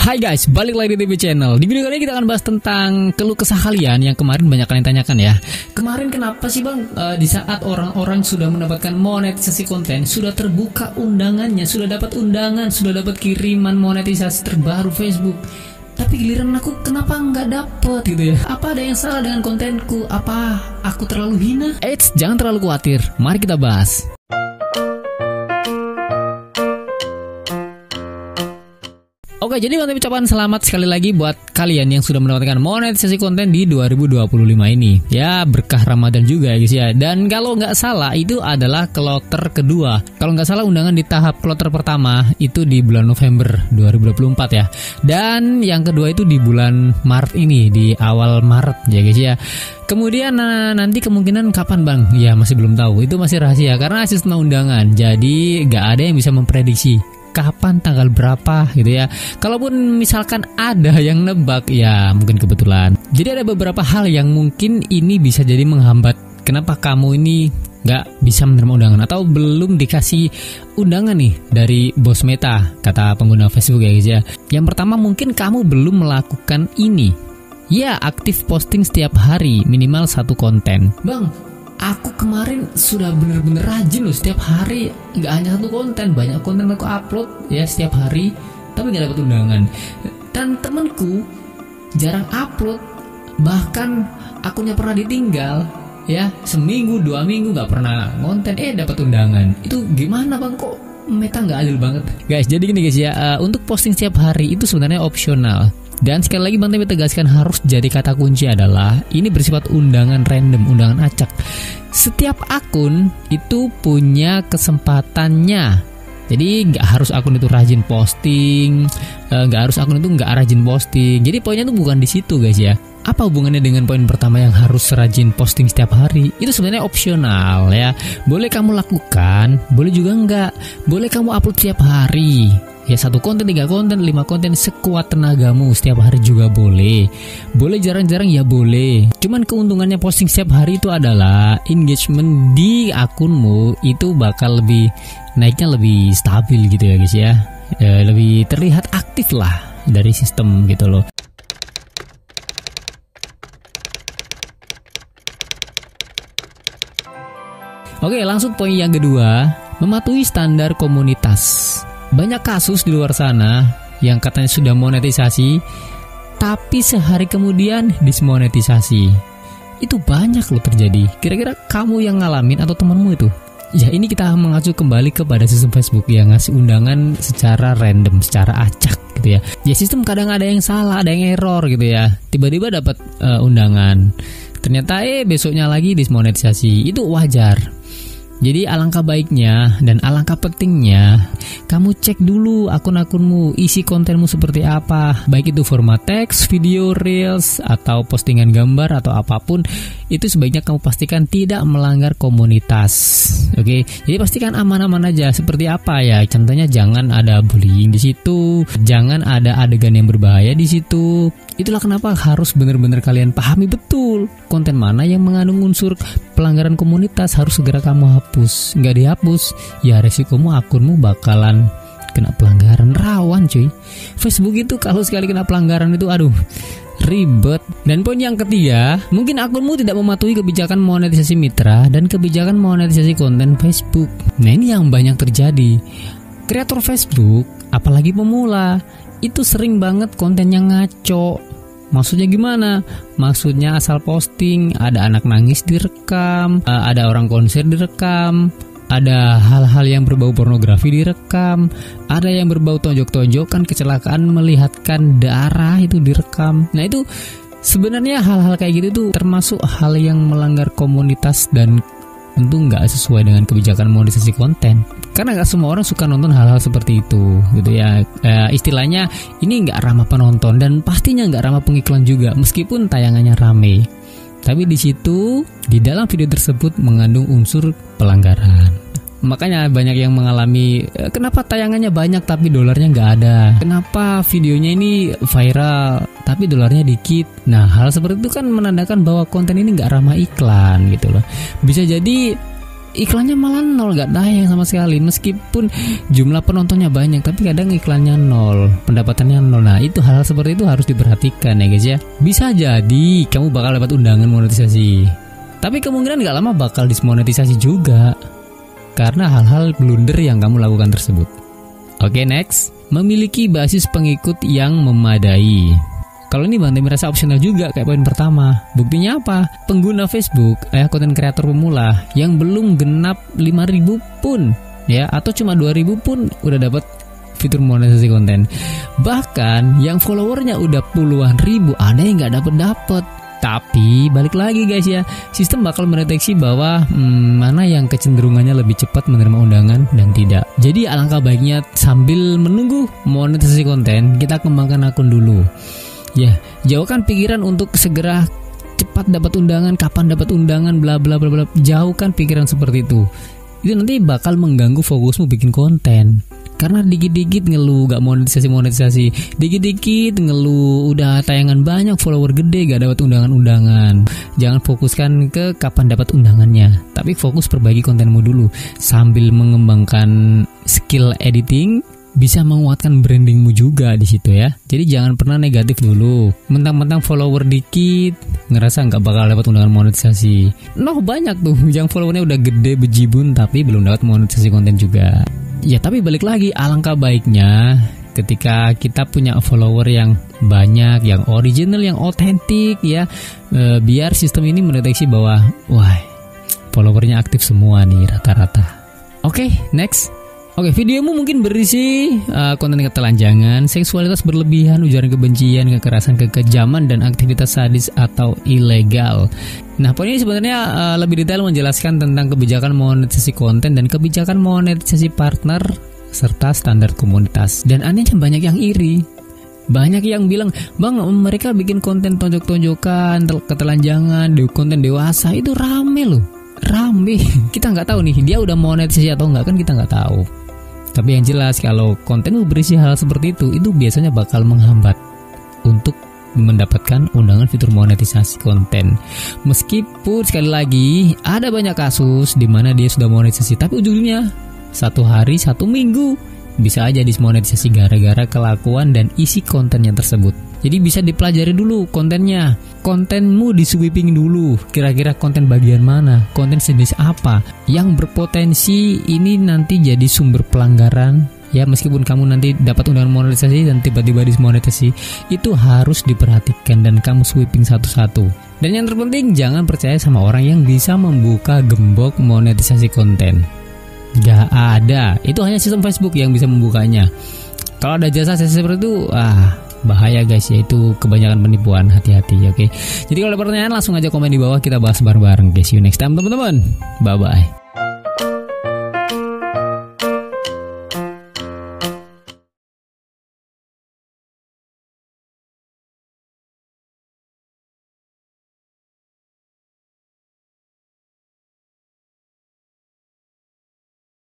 Hai guys, balik lagi di TV Channel. Di video kali ini kita akan bahas tentang keluh kesah kalian yang kemarin banyak kalian tanyakan ya. Kemarin kenapa sih bang, di saat orang-orang sudah mendapatkan monetisasi konten, sudah terbuka undangannya, sudah dapat undangan, sudah dapat kiriman monetisasi terbaru Facebook, tapi giliran aku kenapa nggak dapet gitu ya? Apa ada yang salah dengan kontenku? Apa aku terlalu hina? Eits, jangan terlalu khawatir. Mari kita bahas. Oke, jadi mantap ucapan selamat sekali lagi buat kalian yang sudah mendapatkan monetisasi konten di 2025 ini. Ya, berkah Ramadan juga ya guys ya. Dan kalau nggak salah itu adalah kloter kedua. Kalau nggak salah undangan di tahap kloter pertama itu di bulan November 2024 ya. Dan yang kedua itu di bulan Maret ini, di awal Maret ya guys ya. Kemudian nanti kemungkinan kapan bang? Ya masih belum tahu, itu masih rahasia karena sistem undangan. Jadi nggak ada yang bisa memprediksi kapan, tanggal berapa gitu ya. Kalaupun misalkan ada yang nebak, ya mungkin kebetulan. Jadi ada beberapa hal yang mungkin ini bisa jadi menghambat kenapa kamu ini nggak bisa menerima undangan atau belum dikasih undangan nih dari bos Meta, kata pengguna Facebook ya guys ya. Yang pertama, mungkin kamu belum melakukan ini. Ya, aktif posting setiap hari minimal 1 konten. Bang, aku kemarin sudah bener-bener rajin loh, setiap hari nggak hanya 1 konten, banyak konten aku upload ya setiap hari, tapi nggak dapat undangan. Dan temenku jarang upload, bahkan akunnya pernah ditinggal ya, seminggu 2 minggu nggak pernah konten, dapat undangan. Itu gimana bang, kok Meta nggak adil banget guys? Jadi gini guys ya, untuk posting setiap hari itu sebenarnya opsional. Dan sekali lagi Bang Tepi tegaskan, harus jadi kata kunci adalah ini bersifat undangan random, undangan acak. Setiap akun itu punya kesempatannya. Jadi nggak harus akun itu rajin posting, nggak harus akun itu nggak rajin posting. Jadi poinnya tuh bukan di situ guys ya. Apa hubungannya dengan poin pertama yang harus rajin posting setiap hari? Itu sebenarnya opsional ya. Boleh kamu lakukan, boleh juga enggak. Boleh kamu upload setiap hari. Ya 1 konten, 3 konten, 5 konten, sekuat tenagamu setiap hari juga boleh. Boleh jarang-jarang ya boleh. Cuman keuntungannya posting setiap hari itu adalah engagement di akunmu itu bakal lebih naiknya, lebih stabil gitu ya guys ya. Lebih terlihat aktif lah dari sistem gitu loh. Oke, langsung poin yang kedua, mematuhi standar komunitas. Banyak kasus di luar sana yang katanya sudah monetisasi, tapi sehari kemudian dismonetisasi. Itu banyak loh terjadi. Kira-kira kamu yang ngalamin atau temanmu itu? Ya, ini kita mengacu kembali kepada sistem Facebook yang ngasih undangan secara random, secara acak gitu ya. Ya sistem kadang ada yang salah, ada yang error gitu ya. Tiba-tiba dapat undangan, ternyata besoknya lagi dismonetisasi. Itu wajar. Jadi alangkah baiknya dan alangkah pentingnya kamu cek dulu akun-akunmu, isi kontenmu seperti apa, baik itu format teks, video, reels, atau postingan gambar atau apapun. Itu sebaiknya kamu pastikan tidak melanggar komunitas. Oke, jadi pastikan aman-aman aja. Seperti apa ya? Contohnya jangan ada bullying di situ, jangan ada adegan yang berbahaya di situ. Itulah kenapa harus benar-benar kalian pahami betul konten mana yang mengandung unsur pelanggaran komunitas, harus segera kamu hapus. Nggak dihapus, ya resikomu akunmu bakalan kena pelanggaran, rawan cuy. Facebook itu kalau sekali kena pelanggaran itu aduh ribet. Dan poin yang ketiga, mungkin akunmu tidak mematuhi kebijakan monetisasi mitra dan kebijakan monetisasi konten Facebook. Nah ini yang banyak terjadi. Kreator Facebook, apalagi pemula, itu sering banget kontennya ngaco. Maksudnya gimana? Maksudnya asal posting, ada anak nangis direkam, ada orang konser direkam, ada hal-hal yang berbau pornografi direkam, ada yang berbau tonjok-tonjokan, kecelakaan melihatkan darah itu direkam. Nah itu sebenarnya hal-hal kayak gitu tuh termasuk hal yang melanggar komunitas dan tentu nggak sesuai dengan kebijakan monetisasi konten. Karena nggak semua orang suka nonton hal-hal seperti itu, gitu ya. Istilahnya ini nggak ramah penonton dan pastinya nggak ramah pengiklan juga, meskipun tayangannya rame. Tapi di situ, di dalam video tersebut mengandung unsur pelanggaran. Makanya banyak yang mengalami, kenapa tayangannya banyak tapi dolarnya nggak ada? Kenapa videonya ini viral tapi dolarnya dikit? Nah, hal seperti itu kan menandakan bahwa konten ini nggak ramah iklan gitu loh. Bisa jadi iklannya malah nol, gak tayang sama sekali. Meskipun jumlah penontonnya banyak, tapi kadang iklannya nol, pendapatannya nol. Nah itu hal seperti itu harus diperhatikan ya guys ya. Bisa jadi kamu bakal dapat undangan monetisasi, tapi kemungkinan gak lama bakal dismonetisasi juga karena hal-hal blunder yang kamu lakukan tersebut. Oke, next, memiliki basis pengikut yang memadai. Kalau ini Bang Temi rasa opsional juga kayak poin pertama. Buktinya apa? Pengguna Facebook, konten kreator pemula yang belum genap 5.000 pun ya, atau cuma 2.000 pun udah dapat fitur monetisasi konten. Bahkan yang followernya udah puluhan ribu, ada yang nggak dapet. Tapi balik lagi guys ya, sistem bakal mendeteksi bahwa mana yang kecenderungannya lebih cepat menerima undangan dan tidak. Jadi alangkah baiknya sambil menunggu monetisasi konten, kita kembangkan akun dulu. Ya, jauhkan pikiran untuk segera cepat dapat undangan, kapan dapat undangan, bla bla bla bla. Jauhkan pikiran seperti itu. Itu nanti bakal mengganggu fokusmu bikin konten. Karena dikit-dikit ngeluh gak monetisasi, dikit-dikit ngeluh udah tayangan banyak, follower gede gak dapat undangan. Jangan fokuskan ke kapan dapat undangannya, tapi fokus perbaiki kontenmu dulu sambil mengembangkan skill editing. Bisa menguatkan brandingmu juga di situ ya. Jadi jangan pernah negatif dulu. Mentang-mentang follower dikit, ngerasa nggak bakal dapat undangan monetisasi. Banyak tuh yang followernya udah gede bejibun tapi belum dapat monetisasi konten juga. Ya tapi balik lagi, alangkah baiknya ketika kita punya follower yang banyak, yang original, yang otentik ya, biar sistem ini mendeteksi bahwa wah, followernya aktif semua nih rata-rata. Oke, next. Oke, videomu mungkin berisi konten ketelanjangan, seksualitas berlebihan, ujaran kebencian, kekerasan, kekejaman, dan aktivitas sadis atau ilegal. Nah, poin ini sebenarnya lebih detail menjelaskan tentang kebijakan monetisasi konten dan kebijakan monetisasi partner serta standar komunitas. Dan anehnya banyak yang iri. Banyak yang bilang, "Bang, mereka bikin konten tonjok-tonjokan, ketelanjangan, konten dewasa, itu rame loh." Rame. Kita nggak tahu nih, dia udah monetisasi atau nggak, kan kita nggak tahu. Tapi yang jelas kalau kontenmu berisi hal seperti itu biasanya bakal menghambat untuk mendapatkan undangan fitur monetisasi konten. Meskipun sekali lagi ada banyak kasus di mana dia sudah monetisasi, tapi ujungnya 1 hari 1 minggu bisa aja dismonetisasi gara-gara kelakuan dan isi kontennya tersebut. Jadi bisa dipelajari dulu kontennya. Kontenmu di sweeping dulu. Kira-kira konten bagian mana? Konten jenis apa yang berpotensi ini nanti jadi sumber pelanggaran? Ya, meskipun kamu nanti dapat undangan monetisasi dan tiba-tiba dismonetisasi, itu harus diperhatikan dan kamu sweeping satu-satu. Dan yang terpenting, jangan percaya sama orang yang bisa membuka gembok monetisasi konten. Gak ada. Itu hanya sistem Facebook yang bisa membukanya. Kalau ada jasa seperti itu, bahaya guys ya, itu kebanyakan penipuan, hati-hati. Oke. Jadi kalau ada pertanyaan langsung aja komen di bawah, kita bahas bareng-bareng guys. See you next time teman-teman. Bye bye.